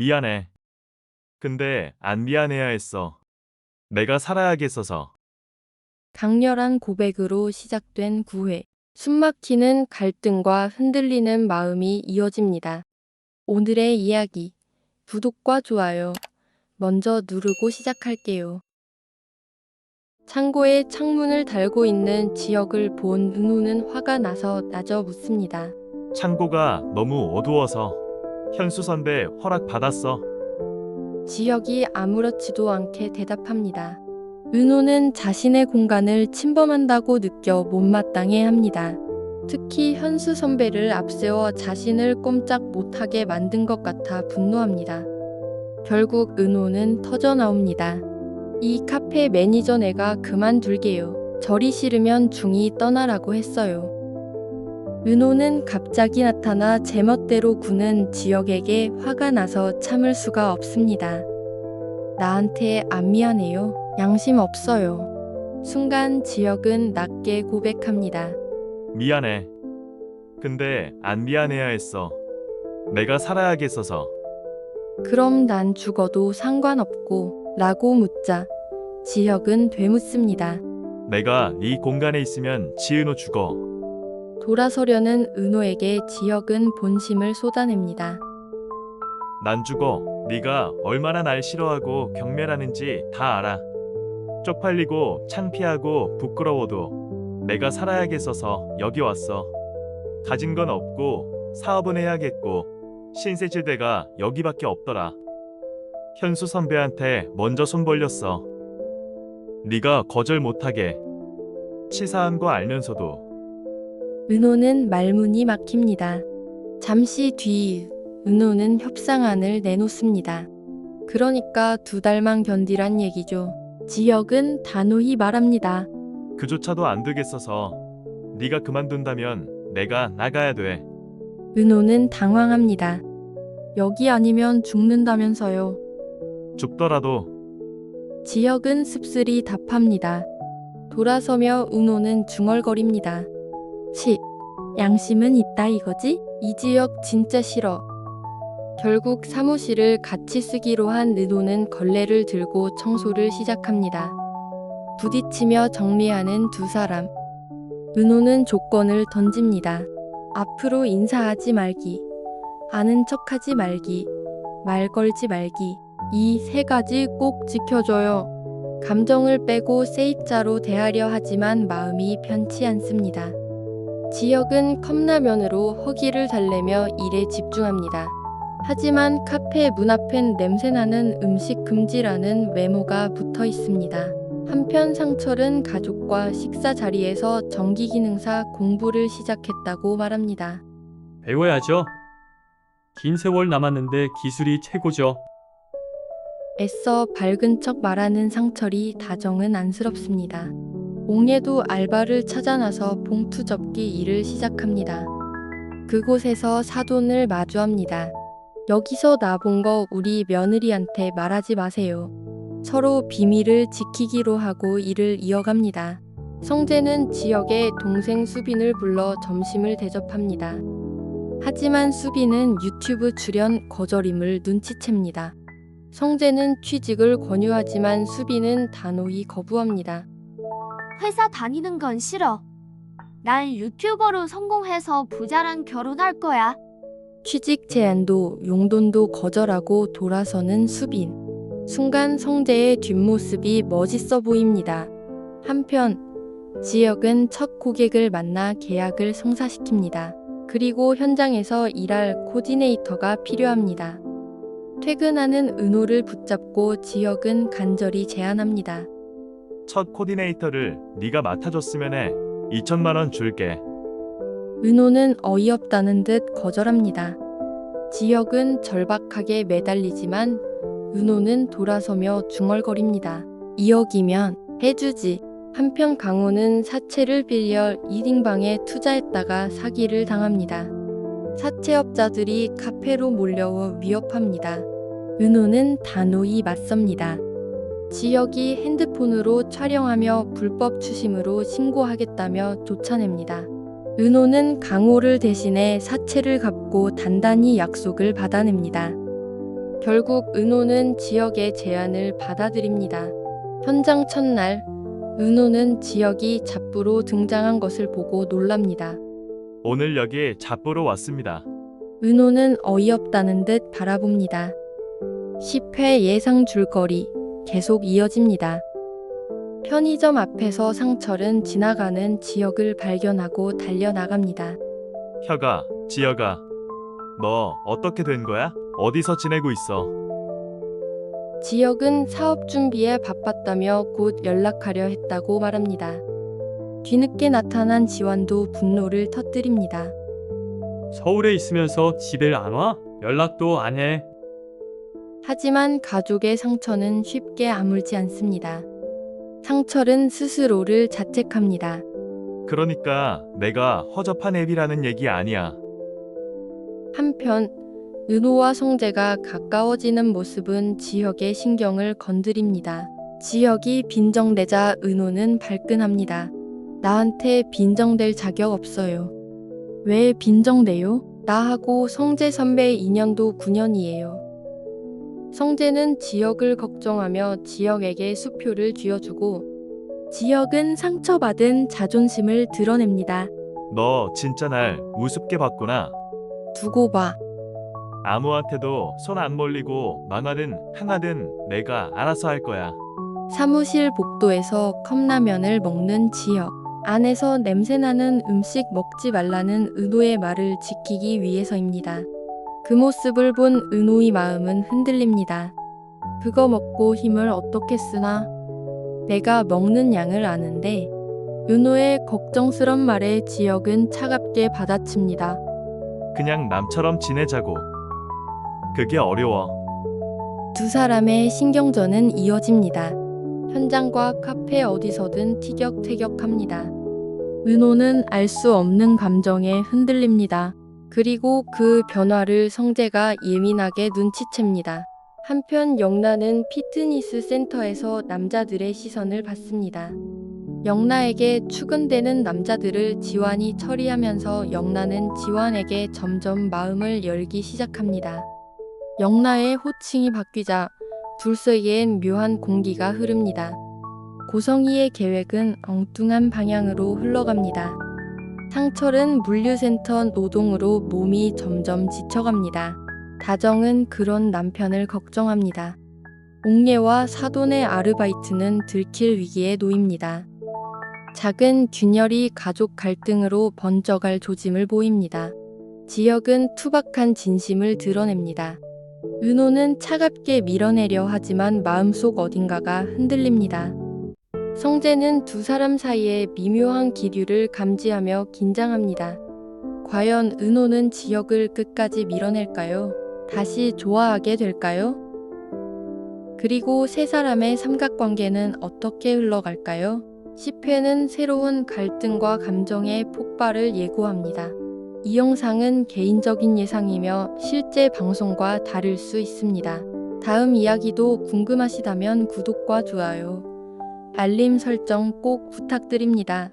미안해. 근데 안 미안해야 했어. 내가 살아야겠어서. 강렬한 고백으로 시작된 9회. 숨막히는 갈등과 흔들리는 마음이 이어집니다. 오늘의 이야기. 구독과 좋아요 먼저 누르고 시작할게요. 창고에 창문을 달고 있는 지혁을 본 은호는 화가 나서 나져 묻습니다. 창고가 너무 어두워서. 현수 선배 허락 받았어. 지혁이 아무렇지도 않게 대답합니다. 은호는 자신의 공간을 침범한다고 느껴 못마땅해 합니다. 특히 현수 선배를 앞세워 자신을 꼼짝 못하게 만든 것 같아 분노합니다. 결국 은호는 터져나옵니다. 이 카페 매니저 내가 그만둘게요. 절이 싫으면 중이 떠나라고 했어요. 은호는 갑자기 나타나 제멋대로 구는 지혁에게 화가 나서 참을 수가 없습니다. 나한테 안 미안해요. 양심 없어요. 순간 지혁은 낮게 고백합니다. 미안해. 근데 안 미안해야 했어. 내가 살아야겠어서. 그럼 난 죽어도 상관없고 라고 묻자 지혁은 되묻습니다. 내가 네 공간에 있으면 지은호 죽어. 돌아서려는 은호에게 지혁은 본심을 쏟아냅니다. 난 죽어. 네가 얼마나 날 싫어하고 경멸하는지 다 알아. 쪽팔리고 창피하고 부끄러워도 내가 살아야겠어서 여기 왔어. 가진 건 없고 사업은 해야겠고 신세질대가 여기밖에 없더라. 현수 선배한테 먼저 손 벌렸어. 네가 거절 못하게. 치사한 거 알면서도. 은호는 말문이 막힙니다. 잠시 뒤 은호는 협상안을 내놓습니다. 그러니까 2달만 견디란 얘기죠. 지혁은 단호히 말합니다. 그조차도 안 되겠어서. 네가 그만둔다면 내가 나가야 돼. 은호는 당황합니다. 여기 아니면 죽는다면서요. 죽더라도. 지혁은 씁쓸히 답합니다. 돌아서며 은호는 중얼거립니다. 양심은 있다 이거지? 이지혁 진짜 싫어. 결국 사무실을 같이 쓰기로 한 은호는 걸레를 들고 청소를 시작합니다. 부딪히며 정리하는 두 사람. 은호는 조건을 던집니다. 앞으로 인사하지 말기, 아는 척하지 말기, 말 걸지 말기. 이 3가지 꼭 지켜줘요. 감정을 빼고 세입자로 대하려 하지만 마음이 편치 않습니다. 지혁은 컵라면으로 허기를 달래며 일에 집중합니다. 하지만 카페 문 앞엔 냄새나는 음식 금지라는 메모가 붙어 있습니다. 한편 상철은 가족과 식사 자리에서 전기기능사 공부를 시작했다고 말합니다. 배워야죠. 긴 세월 남았는데 기술이 최고죠. 애써 밝은 척 말하는 상철이 다정은 안쓰럽습니다. 옥예도 알바를 찾아 나서 봉투 접기 일을 시작합니다. 그곳에서 사돈을 마주합니다. 여기서 나 본 거 우리 며느리한테 말하지 마세요. 서로 비밀을 지키기로 하고 일을 이어갑니다. 성재는 지역의 동생 수빈을 불러 점심을 대접합니다. 하지만 수빈은 유튜브 출연 거절임을 눈치챕니다. 성재는 취직을 권유하지만 수빈은 단호히 거부합니다. 회사 다니는 건 싫어. 난 유튜버로 성공해서 부자랑 결혼할 거야. 취직 제안도 용돈도 거절하고 돌아서는 수빈. 순간 성재의 뒷모습이 멋있어 보입니다. 한편 지혁은 첫 고객을 만나 계약을 성사시킵니다. 그리고 현장에서 일할 코디네이터가 필요합니다. 퇴근하는 은호를 붙잡고 지혁은 간절히 제안합니다. 첫 코디네이터를 네가 맡아줬으면 해. 2천만 원 줄게. 은호는 어이없다는 듯 거절합니다. 지혁은 절박하게 매달리지만 은호는 돌아서며 중얼거립니다. 2억이면 해주지. 한편 강호는 사채를 빌려 1인방에 투자했다가 사기를 당합니다. 사채업자들이 카페로 몰려와 위협합니다. 은호는 단호히 맞섭니다. 지혁이 핸드폰으로 촬영하며 불법 추심으로 신고하겠다며 쫓아냅니다. 은호는 강호를 대신해 사채를 갚고 단단히 약속을 받아냅니다. 결국 은호는 지역의 제안을 받아들입니다. 현장 첫날, 은호는 지역이 잡부로 등장한 것을 보고 놀랍니다. 오늘 여기 잡보러 왔습니다. 은호는 어이없다는 듯 바라봅니다. 10회 예상 줄거리 계속 이어집니다. 편의점 앞에서 상철은 지나가는 지역을 발견하고 달려나갑니다. 혁아, 지혁아, 너 어떻게 된 거야? 어디서 지내고 있어? 지역은 사업 준비에 바빴다며 곧 연락하려 했다고 말합니다. 뒤늦게 나타난 지환도 분노를 터뜨립니다. 서울에 있으면서 집에 안 와? 연락도 안 해. 하지만 가족의 상처는 쉽게 아물지 않습니다. 상철은 스스로를 자책합니다. 그러니까 내가 허접한 애비라는 얘기 아니야. 한편 은호와 성재가 가까워지는 모습은 지혁의 신경을 건드립니다. 지혁이 빈정대자 은호는 발끈합니다. 나한테 빈정댈 자격 없어요. 왜 빈정대요? 나하고 성재 선배 인연도 9년이에요. 성재는 지혁을 걱정하며 지혁에게 수표를 쥐어주고 지혁은 상처받은 자존심을 드러냅니다. 너 진짜 날 우습게 봤구나. 두고 봐. 아무한테도 손 안 몰리고 망하든 흥하든 내가 알아서 할 거야. 사무실 복도에서 컵라면을 먹는 지혁. 안에서 냄새나는 음식 먹지 말라는 은호의 말을 지키기 위해서입니다. 그 모습을 본 은호의 마음은 흔들립니다. 그거 먹고 힘을 어떻게 쓰나? 내가 먹는 양을 아는데. 은호의 걱정스런 말에 지혁은 차갑게 받아칩니다. 그냥 남처럼 지내자고. 그게 어려워. 두 사람의 신경전은 이어집니다. 현장과 카페 어디서든 티격태격합니다. 은호는 알 수 없는 감정에 흔들립니다. 그리고 그 변화를 성재가 예민하게 눈치챕니다. 한편 영나는 피트니스 센터에서 남자들의 시선을 받습니다. 영나에게 추근대는 남자들을 지환이 처리하면서 영나는 지환에게 점점 마음을 열기 시작합니다. 영나의 호칭이 바뀌자 둘 사이엔 묘한 공기가 흐릅니다. 고성희의 계획은 엉뚱한 방향으로 흘러갑니다. 상철은 물류센터 노동으로 몸이 점점 지쳐갑니다. 다정은 그런 남편을 걱정합니다. 옥례와 사돈의 아르바이트는 들킬 위기에 놓입니다. 작은 균열이 가족 갈등으로 번져갈 조짐을 보입니다. 지혁은 투박한 진심을 드러냅니다. 은호는 차갑게 밀어내려 하지만 마음속 어딘가가 흔들립니다. 성재는 두 사람 사이에 미묘한 기류를 감지하며 긴장합니다. 과연 은호는 지혁을 끝까지 밀어낼까요? 다시 좋아하게 될까요? 그리고 세 사람의 삼각관계는 어떻게 흘러갈까요? 10회는 새로운 갈등과 감정의 폭발을 예고합니다. 이 영상은 개인적인 예상이며 실제 방송과 다를 수 있습니다. 다음 이야기도 궁금하시다면 구독과 좋아요, 알림 설정 꼭 부탁드립니다.